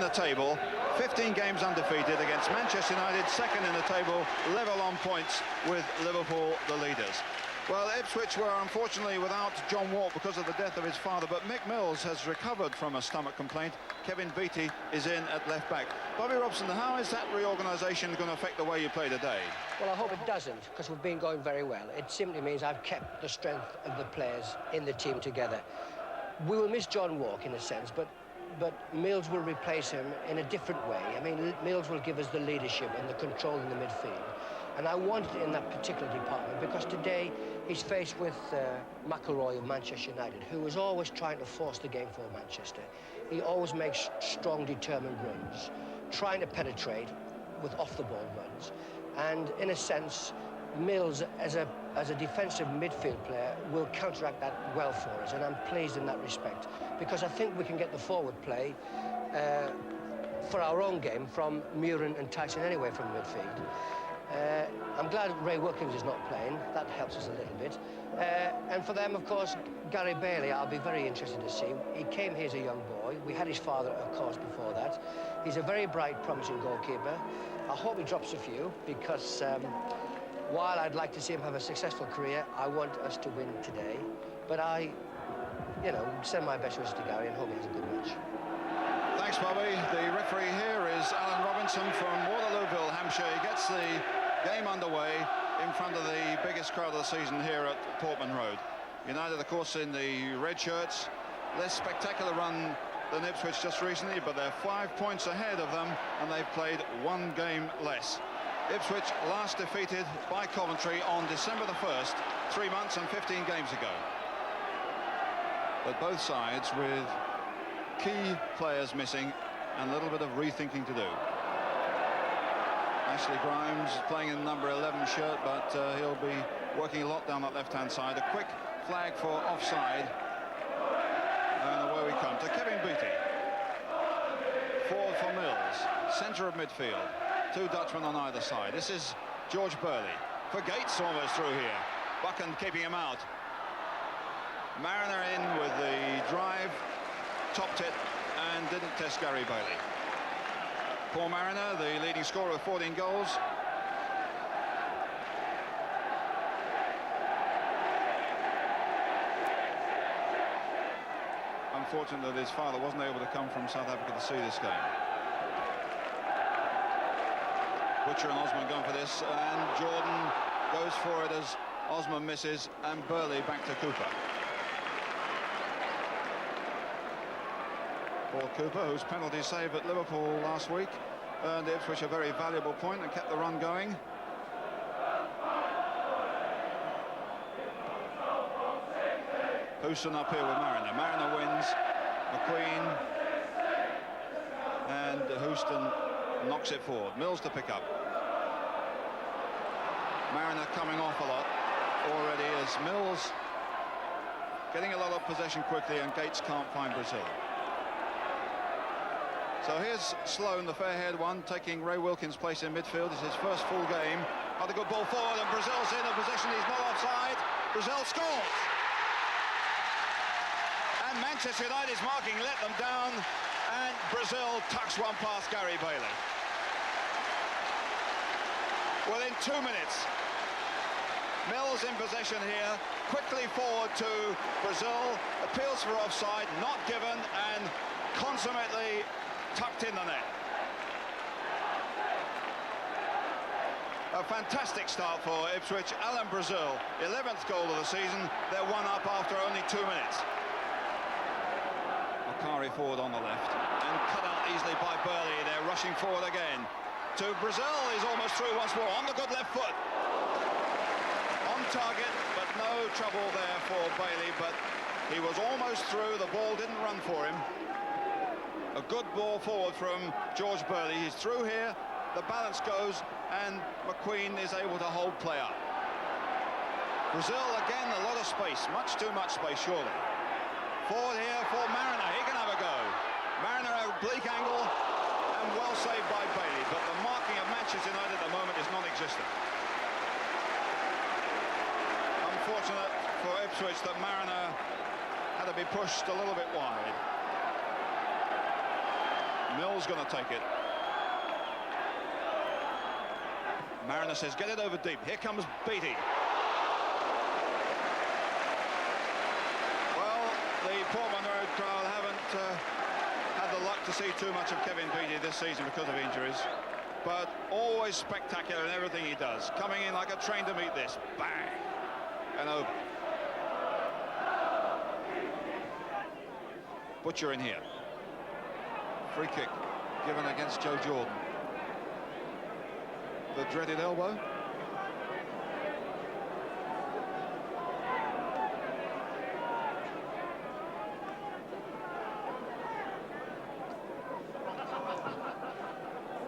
in the table, 15 games undefeated against Manchester United, second in the table, level on points with Liverpool, the leaders. Well, Ipswich were unfortunately without John Walt because of the death of his father, but Mick Mills has recovered from a stomach complaint. Kevin Beattie is in at left-back. Bobby Robson, how is that reorganisation going to affect the way you play today? Well, I hope it doesn't, because we've been going very well. It simply means I've kept the strength of the players in the team together. We will miss John Walk in a sense, but Mills will replace him in a different way. I mean, Mills will give us the leadership and the control in the midfield. And I want it in that particular department because today he's faced with McIlroy of Manchester United, who is always trying to force the game for Manchester. He always makes strong, determined runs, trying to penetrate with off-the-ball runs. And in a sense, Mills, as a defensive midfield player, will counteract that well for us, and I'm pleased in that respect because I think we can get the forward play for our own game from Murin and Tyson anyway from midfield. I'm glad Ray Wilkins is not playing. That helps us a little bit. And for them, of course, Gary Bailey, I'll be very interested to see. He came here as a young boy. We had his father, of course, before that. He's a very bright, promising goalkeeper. I hope he drops a few because while I'd like to see him have a successful career, I want us to win today. But I, send my best wishes to Gary and hope he has a good match. Thanks, Bobby. The referee here is Alan Robinson from Waterlooville, Hampshire. He gets the game underway in front of the biggest crowd of the season here at Portman Road. United, of course, in the red shirts. Less spectacular run than Ipswich just recently, but they're 5 points ahead of them, and they've played one game less. Ipswich last defeated by Coventry on December the 1st, 3 months and 15 games ago. But both sides with key players missing and a little bit of rethinking to do. Ashley Grimes playing in number 11 shirt, but he'll be working a lot down that left-hand side. A quick flag for offside. And away we come to Kevin Beattie. Forward for Mills. Centre of midfield. Two Dutchmen on either side. This is George Burley. For Gates almost through here. Buchan keeping him out. Mariner in with the drive. Topped it and didn't test Gary Bailey. Paul Mariner, the leading scorer with 14 goals. Unfortunate that his father wasn't able to come from South Africa to see this game. Butcher and Osman going for this, and Jordan goes for it as Osman misses, and Burley back to Cooper. Paul Cooper, whose penalty save at Liverpool last week earned Ipswich a very valuable point and kept the run going. Houston up here with Mariner. Mariner wins. McQueen and Houston knocks it forward. Mills to pick up. Mariner coming off a lot already as Mills getting a lot of possession quickly, and Gates can't find Brazil. So here's Sloan, the fair-haired one, taking Ray Wilkins' place in midfield. It's his first full game. Had a good ball forward, and Brazil's in a position. He's not offside. Brazil scores. And Manchester United's marking let them down, and Brazil tucks one past Gary Bailey. Within 2 minutes, Mills in possession here, quickly forward to Brazil, appeals for offside, not given, and consummately tucked in the net. A fantastic start for Ipswich. Alan Brazil, 11th goal of the season. They're one up after only 2 minutes. Makari forward on the left and cut out easily by Burley. They're rushing forward again to Brazil. He's almost through once more on the good left foot. On target, but no trouble there for Bailey, but he was almost through. The ball didn't run for him. A good ball forward from George Burley. He's through here, the balance goes, and McQueen is able to hold play up. Brazil, again, a lot of space, much too much space, surely. Forward here for Mariner, he can have a go. Mariner, a bleak angle, and well saved by Bailey, but the marking of Manchester United at the moment is non-existent. Unfortunate for Ipswich that Mariner had to be pushed a little bit wide. Mills going to take it. Mariner says, get it over deep. Here comes Beattie. Well, the Portman Road crowd haven't had the luck to see too much of Kevin Beattie this season because of injuries, but always spectacular in everything he does. Coming in like a train to meet this. Bang! And over. Butcher in here. Free kick given against Joe Jordan. The dreaded elbow.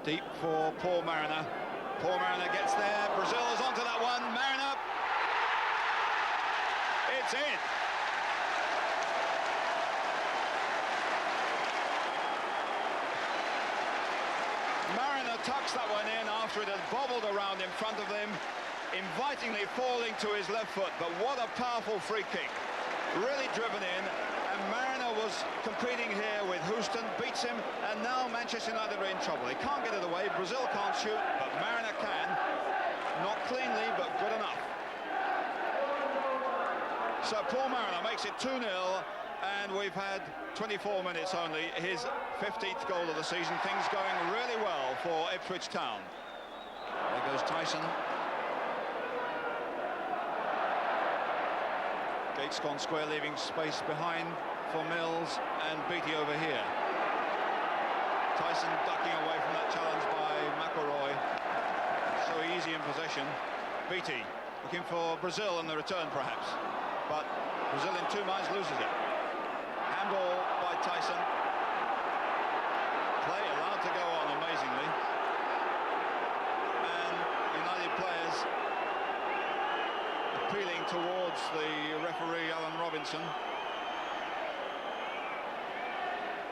Deep for Paul Mariner. Paul Mariner gets there. Brazil is onto that one. Mariner. It's in. Mariner tucks that one in after it had bobbled around in front of them, invitingly falling to his left foot. But what a powerful free kick. Really driven in, and Mariner was competing here with Houston, beats him, and now Manchester United are in trouble. They can't get it away. Brazil can't shoot, but Mariner can. Not cleanly, but good enough. So Paul Mariner makes it 2-0. And we've had 24 minutes only, his 15th goal of the season. Things going really well for Ipswich Town. There goes Tyson. Gates gone square, leaving space behind for Mills and Beattie over here. Tyson ducking away from that challenge by McElroy. So easy in possession. Beattie looking for Brazil in the return perhaps. But Brazil in two minds loses it. Handball by Tyson. Play allowed to go on amazingly. And United players appealing towards the referee, Alan Robinson.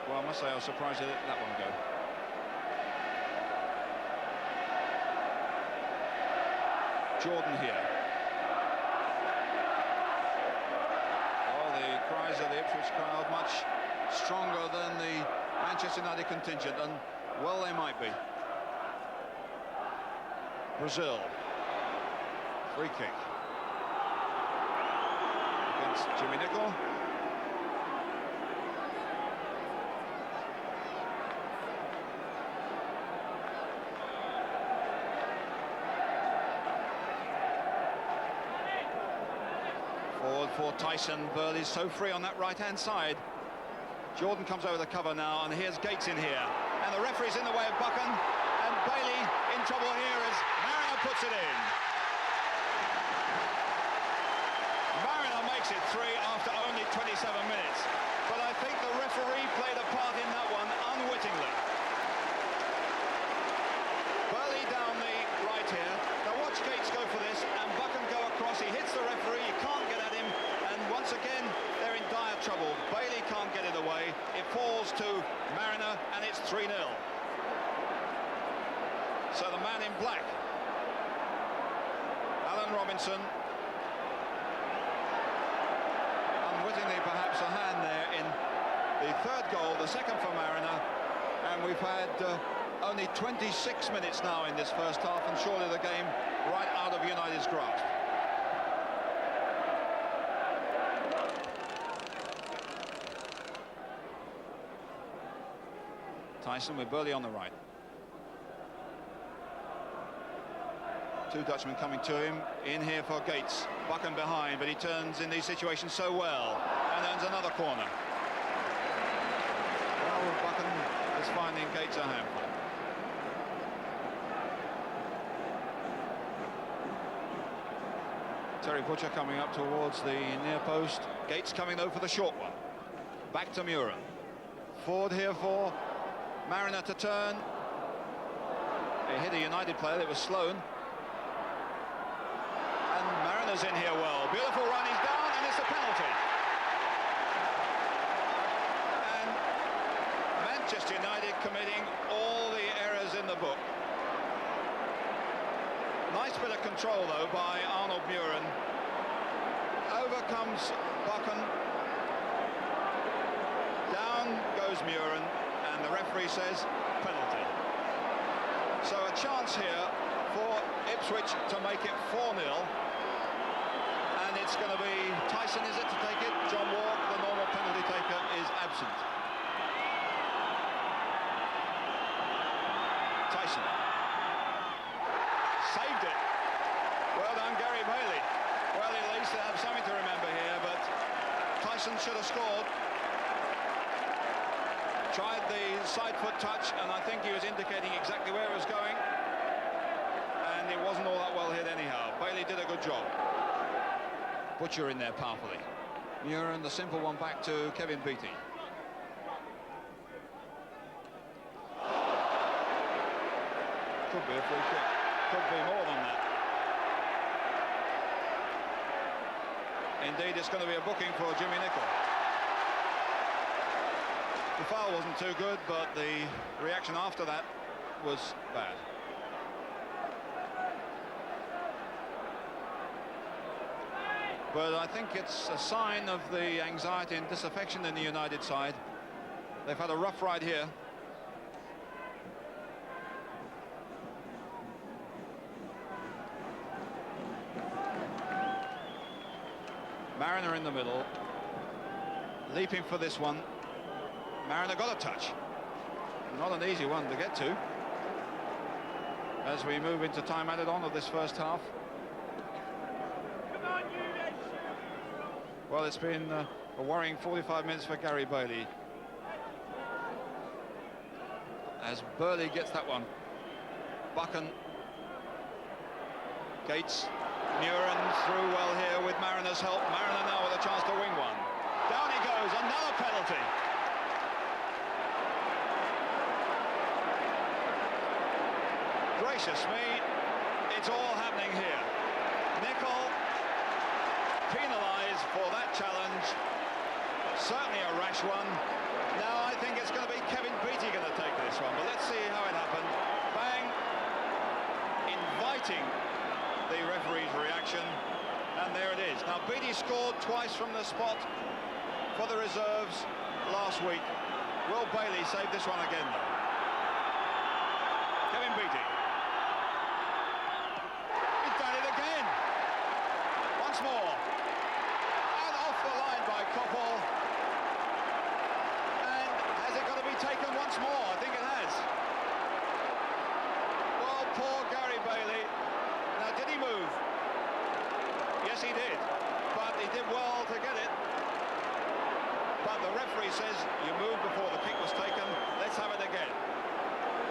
Well, I must say I was surprised to let that one go. Jordan here. Cries of the Ipswich crowd much stronger than the Manchester United contingent, and well they might be. Brazil. Free kick. Against Jimmy Nicholl. Forward for Tyson. Burley's so free on that right-hand side. Jordan comes over the cover now, and here's Gates in here. And the referee's in the way of Buchan. And Bailey in trouble here as Mariner puts it in. Mariner makes it 3 after only 27 minutes. But I think the referee played a part in that one unwittingly. Burley down the right here. Now watch Gates go for this, and Buchan go across. He hits the referee. You can't get at him. And once again, they're in dire trouble. Bailey can't get it away. It falls to Mariner, and it's 3-0. So the man in black, Alan Robinson, unwittingly perhaps a hand there in the third goal, the second for Mariner, and we've had only 26 minutes now in this first half, and surely the game right out of United's grasp. Tyson with Burley on the right. Two Dutchmen coming to him. In here for Gates. Buchan behind, but he turns in these situations so well. And earns another corner. Well, Buchan is finding Gates a handful. Terry Butcher coming up towards the near post. Gates coming though for the short one. Back to Muren. Forward here for Mariner to turn. They hit a United player. That was Sloan. And Mariner's in here well. Beautiful run. He's down, and it's a penalty. And Manchester United committing all the errors in the book. Nice bit of control, though, by Arnold Muren. Over comes Buchan. Down goes Muren, and and the referee says penalty. So a chance here for Ipswich to make it 4-0. And it's going to be Tyson, is it, to take it? John Walk, the normal penalty taker, is absent. Tyson. Saved it. Well done, Gary Bailey. Well, at least they have something to remember here, but Tyson should have scored. Tried the side foot touch, and I think he was indicating exactly where it was going. And it wasn't all that well hit anyhow. Bailey did a good job. Butcher in there powerfully. Muren, the simple one back to Kevin Beattie. Could be a free kick. Could be more than that. Indeed, it's going to be a booking for Jimmy Nicholl. The foul wasn't too good, but the reaction after that was bad. But I think it's a sign of the anxiety and disaffection in the United side. They've had a rough ride here. Mariner in the middle, leaping for this one. Mariner got a touch. Not an easy one to get to. As we move into time added on of this first half. Well, it's been a worrying 45 minutes for Gary Bailey. As Burley gets that one. Buchan. Gates. Muren through well here with Mariner's help. Mariner now with a chance to wing one. Down he goes, another penalty. Gracious me, it's all happening here. Nicholl penalised for that challenge. Certainly a rash one. Now I think it's going to be Kevin Beattie going to take this one, but let's see how it happened. Bang! Inviting the referee's reaction, and there it is. Now Beattie scored twice from the spot for the reserves last week. Will Bailey save this one again though? Kevin Beattie. He's done it again. Once more. And off the line by Koppel. And has it got to be taken once more? I think it has. Well, poor Gary Bailey. Now, did he move? Yes, he did. But he did well to get it. But the referee says you moved before the kick was taken. Let's have it again.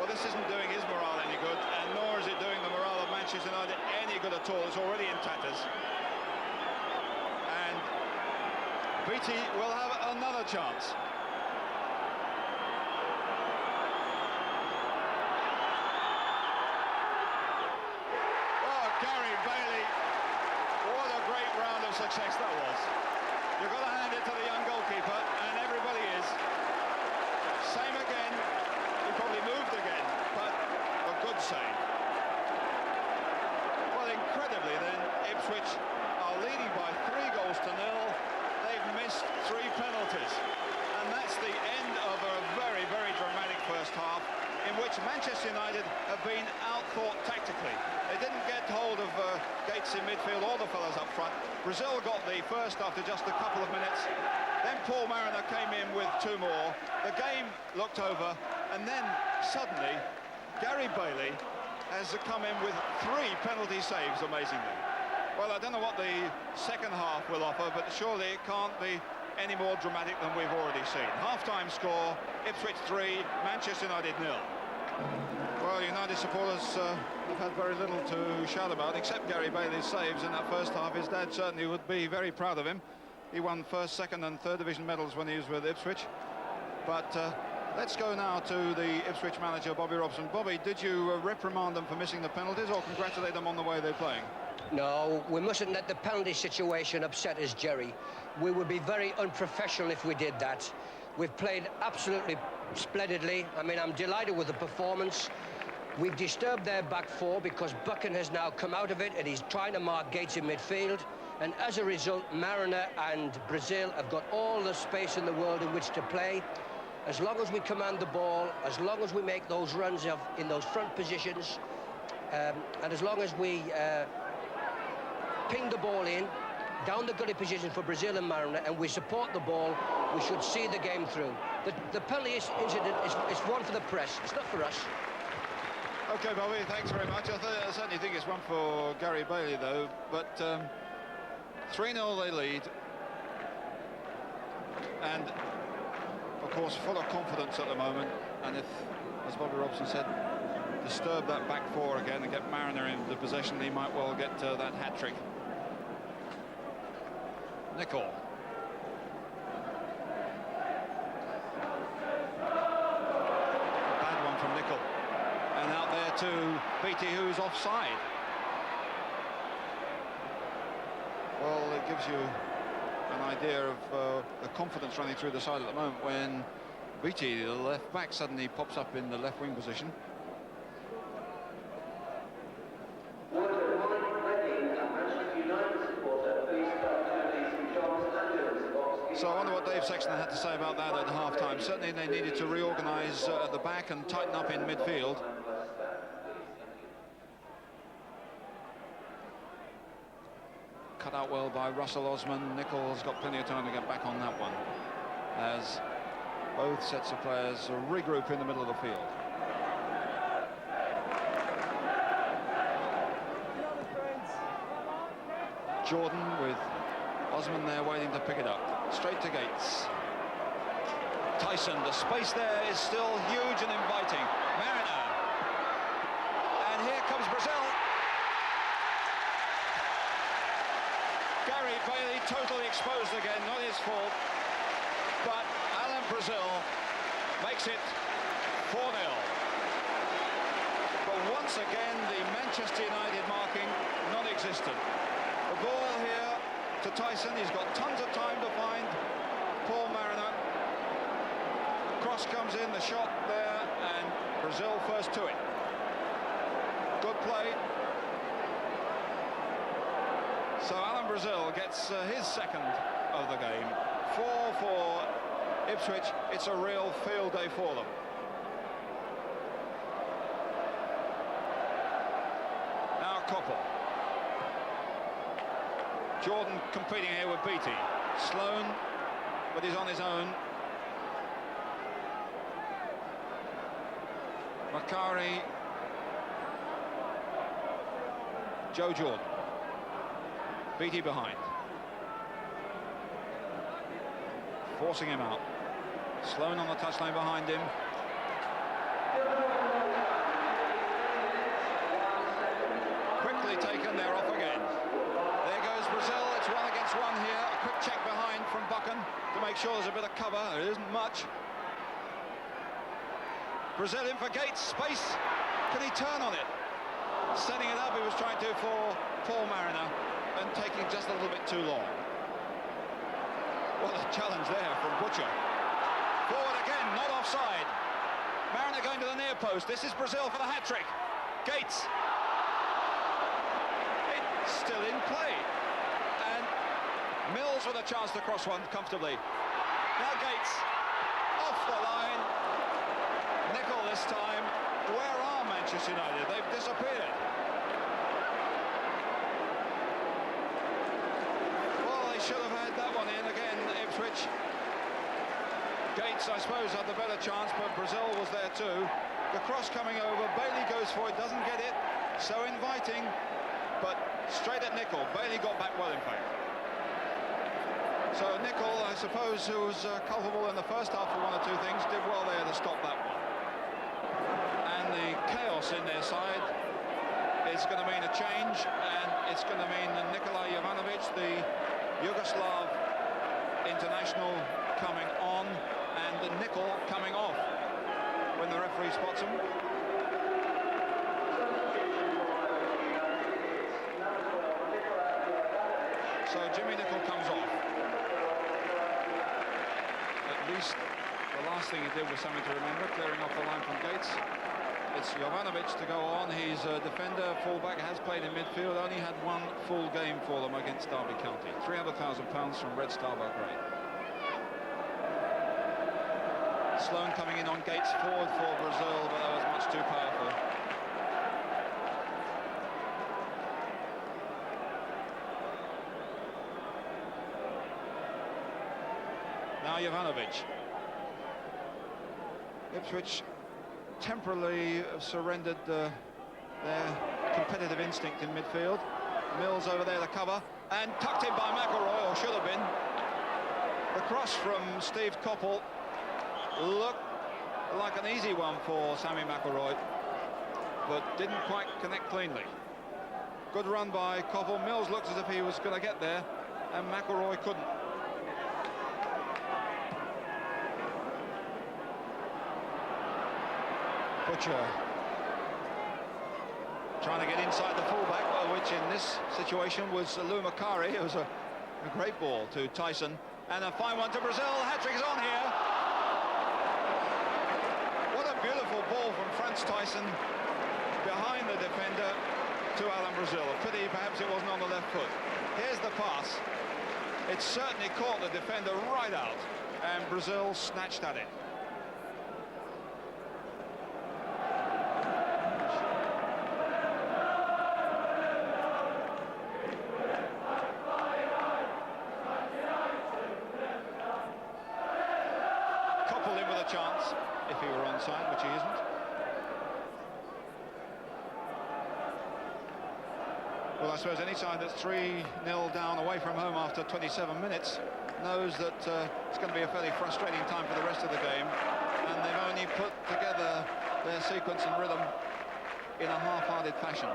Well, this isn't doing his morale any good, and nor is it doing the morale of Manchester United any good at all. It's already in tatters. And Beattie will have another chance. Gary Bailey, what a great round of success that was. You've got to hand it to the young goalkeeper, and everybody is. Same again, he probably moved again, but a good save. Well, incredibly then, Ipswich are leading by 3-0. They've missed 3 penalties, and that's the end of a very, very dramatic first half, in which Manchester United have been outthought tactically. They didn't get hold of Gates in midfield or the fellas up front. Brazil got the first after just a couple of minutes. Then Paul Mariner came in with 2 more. The game looked over, and then suddenly Gary Bailey has come in with 3 penalty saves, amazingly. Well, I don't know what the second half will offer, but surely it can't be any more dramatic than we've already seen. Half-time score, Ipswich 3, Manchester United 0. Well, United supporters have had very little to shout about, except Gary Bailey's saves in that first half. His dad certainly would be very proud of him. He won first, second and third division medals when he was with Ipswich. But let's go now to the Ipswich manager, Bobby Robson. Bobby, did you reprimand them for missing the penalties or congratulate them on the way they're playing? No, we mustn't let the penalty situation upset us, Jerry. We would be very unprofessional if we did that. We've played absolutely splendidly. I mean, I'm delighted with the performance. We've disturbed their back 4 because Buchan has now come out of it and he's trying to mark Gates in midfield. And as a result, Mariner and Brazil have got all the space in the world in which to play. As long as we command the ball, as long as we make those runs in those front positions, and as long as we ping the ball in, down the gully position for Brazil and Mariner, and we support the ball, we should see the game through. The penalty incident is one for the press, it's not for us. OK, Bobby, thanks very much. I certainly think it's one for Gary Bailey, though, but 3-0 they lead. And, of course, full of confidence at the moment. And if, as Bobby Robson said, disturb that back four again and get Mariner into possession, he might well get that hat-trick. Nicol. Bad one from Nicol. And out there to Beattie, who's offside. Well, it gives you an idea of the confidence running through the side at the moment when Beattie, the left back, suddenly pops up in the left wing position. So I wonder what Dave Sexton had to say about that at half-time. Certainly they needed to reorganise at the back and tighten up in midfield. Cut out well by Russell Osman. Nicol has got plenty of time to get back on that one, as both sets of players regroup in the middle of the field. Jordan with Osman there waiting to pick it up. Straight to Gates. Tyson, the space there is still huge and inviting. Mariner. And here comes Brazil. Gary Bailey totally exposed again, not his fault. But Alan Brazil makes it 4-0. But once again, the Manchester United marking non-existent. The ball here to Tyson. He's got tons of time to find Paul Mariner. Cross comes in, the shot there, and Brazil first to it. Good play. So Alan Brazil gets his second of the game. 4 for Ipswich. It's a real field day for them. Now Koppel. Jordan competing here with Beattie. Sloane, but he's on his own. Macari. Joe Jordan. Beattie behind. Forcing him out. Sloane on the touchline behind him. Quickly taken, they're off again. There goes Brazil, it's 1 against 1 here. A quick check behind from Buchan to make sure there's a bit of cover. There isn't much. Brazil in for Gates, space. Can he turn on it? Setting it up, he was trying to for Paul Mariner and taking just a little bit too long. What a challenge there from Butcher. Forward again, not offside. Mariner going to the near post. This is Brazil for the hat-trick. Gates. It's still in play. And Mills with a chance to cross one comfortably. Now Gates. Off the line. Nicol this time. Where are Manchester United? They've disappeared. Well, they should have had that one in again, Ipswich. Gates, I suppose, had the better chance, but Brazil was there too. The cross coming over, Bailey goes for it, doesn't get it. So inviting, but straight at Nicol. Bailey got back well, in fact. So Nicol, I suppose, who was culpable in the first half for one or two things, did well there to stop that one. And the chaos in their side is going to mean a change, and it's going to mean Nikola Jovanovic, the Yugoslav international, coming on, and Nicol coming off when the referee spots him. So Jimmy Nicol comes off. At least the last thing he did was something to remember, clearing off the line from Gates. It's Jovanovic to go on. He's a defender, fullback, has played in midfield, only had one full game for them against Derby County. £300,000 from Red Star Belgrade. Sloan coming in on Gates forward for Brazil, but that was much too powerful. Now Jovanovic. Ipswich temporarily have surrendered their competitive instinct in midfield. Mills over there to cover, and tucked in by McElroy, or should have been. The cross from Steve Coppell looked like an easy one for Sammy McElroy, but didn't quite connect cleanly. Good run by Coppell. Mills looked as if he was going to get there, and McElroy couldn't. Butcher trying to get inside the fullback, which in this situation was Lou Macari. It was a great ball to Tyson, and a fine one to Brazil. Hat-trick is on here. What a beautiful ball from Franz Tyson behind the defender to Alan Brazil. A pity perhaps it wasn't on the left foot. Here's the pass. It certainly caught the defender right out, and Brazil snatched at it. Chance if he were onside, which he isn't. Well, I suppose any side that's 3-0 down away from home after 27 minutes knows that it's going to be a fairly frustrating time for the rest of the game, and they've only put together their sequence and rhythm in a half-hearted fashion.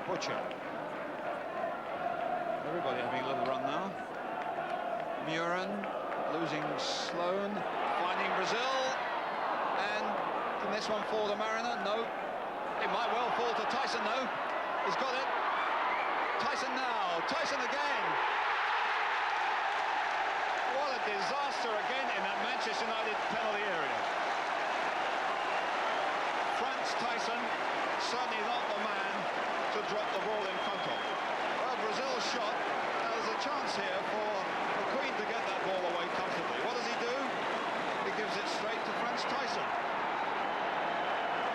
Butcher. Everybody having a little run now. Muren losing Sloan, finding Brazil, and can this one fall to Mariner? No. It might well fall to Tyson though. He's got it. Tyson now. Tyson again. What a disaster again in that Manchester United penalty area. Franz Tyson, certainly not the man to drop the ball in front of. Well, Brazil's shot. Now there's a chance here for McQueen to get that ball away comfortably. What does he do? He gives it straight to Franz Tyson.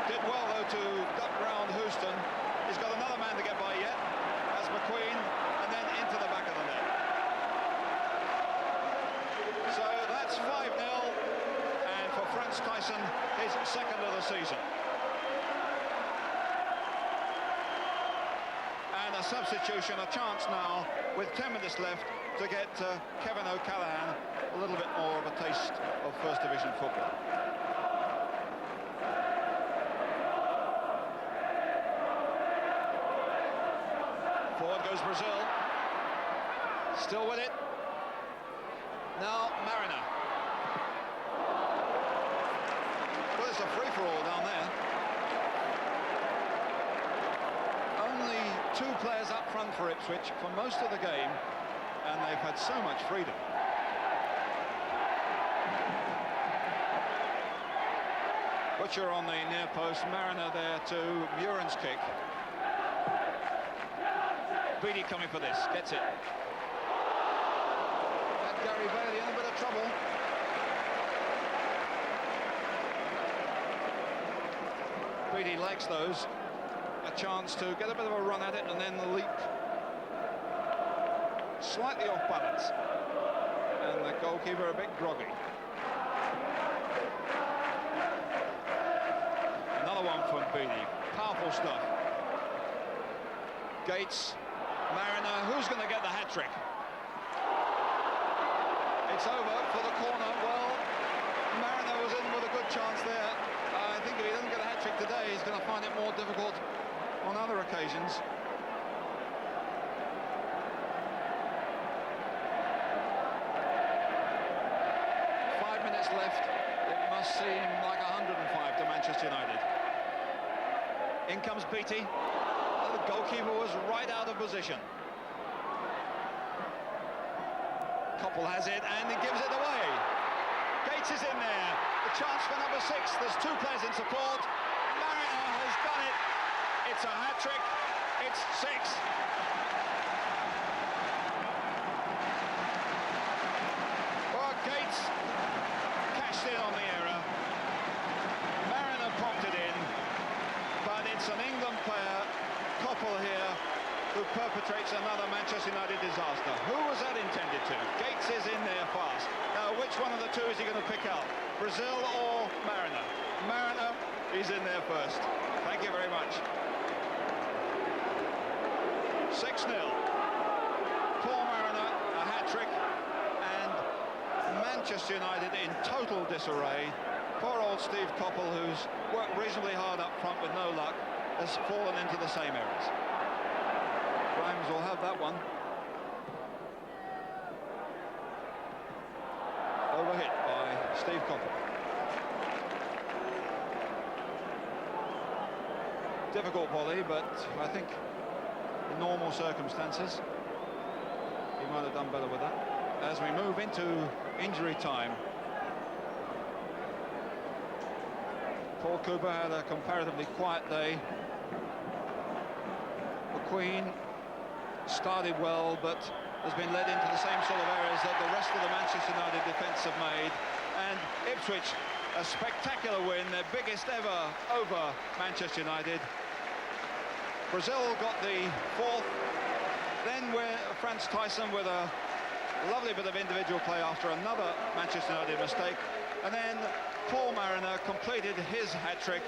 Did well though to duck round Houston. He's got another man to get by yet. That's McQueen, and then into the back of the net. So that's 5-0, and for Franz Tyson, his second of the season. A substitution, a chance now with 10 minutes left to get Kevin O'Callaghan a little bit more of a taste of First Division football. Forward goes Brazil. Still with it. Now Mariner. Well, it's a free-for-all down there. Only 2 players up front for Ipswich for most of the game, and they've had so much freedom. Butcher on the near post, Mariner there to Muren's kick. Beattie coming for this, gets it. And Gary Bailey in a bit of trouble. Beattie likes those. A chance to get a bit of a run at it and then leap. Slightly off balance. And the goalkeeper a bit groggy. Another one from Beattie. Powerful stuff. Gates, Mariner, who's going to get the hat-trick? It's over for the corner. Well, Mariner was in with a good chance there. I think if he doesn't get a hat-trick today, he's going to find it more difficult on other occasions. Left, it must seem like 105 to Manchester United. In comes Beattie. The goalkeeper was right out of position. Coppell has it and he gives it away. Gates is in there. The chance for number 6. There's 2 players in support. Mariner has It's a hat-trick. It's 6. Well, Gates cashed in on the error. Mariner popped it in, but it's an England player, Koppel here, who perpetrates another Manchester United disaster. Who was that intended to? Gates is in there fast. Now, which one of the two is he going to pick out? Brazil or Mariner? Mariner is in there first. Thank you very much. 6-0. Paul Mariner, a hat-trick, and Manchester United in total disarray. Poor old Steve Koppel, who's worked reasonably hard up front with no luck, has fallen into the same errors. Grimes will have that one. Overhit by Steve Koppel. Difficult volley, but I think in normal circumstances he might have done better with that. As we move into injury time, Paul Cooper had a comparatively quiet day. McQueen started well, but has been led into the same sort of errors that the rest of the Manchester United defence have made. And Ipswich, a spectacular win, their biggest ever over Manchester United. Brazil got the 4th. Then Franz Tyson with a lovely bit of individual play after another Manchester United mistake. And then Paul Mariner completed his hat-trick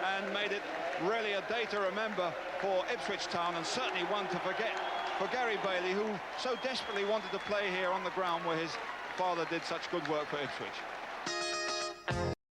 and made it really a day to remember for Ipswich Town, and certainly one to forget for Gary Bailey, who so desperately wanted to play here on the ground where his father did such good work for Ipswich.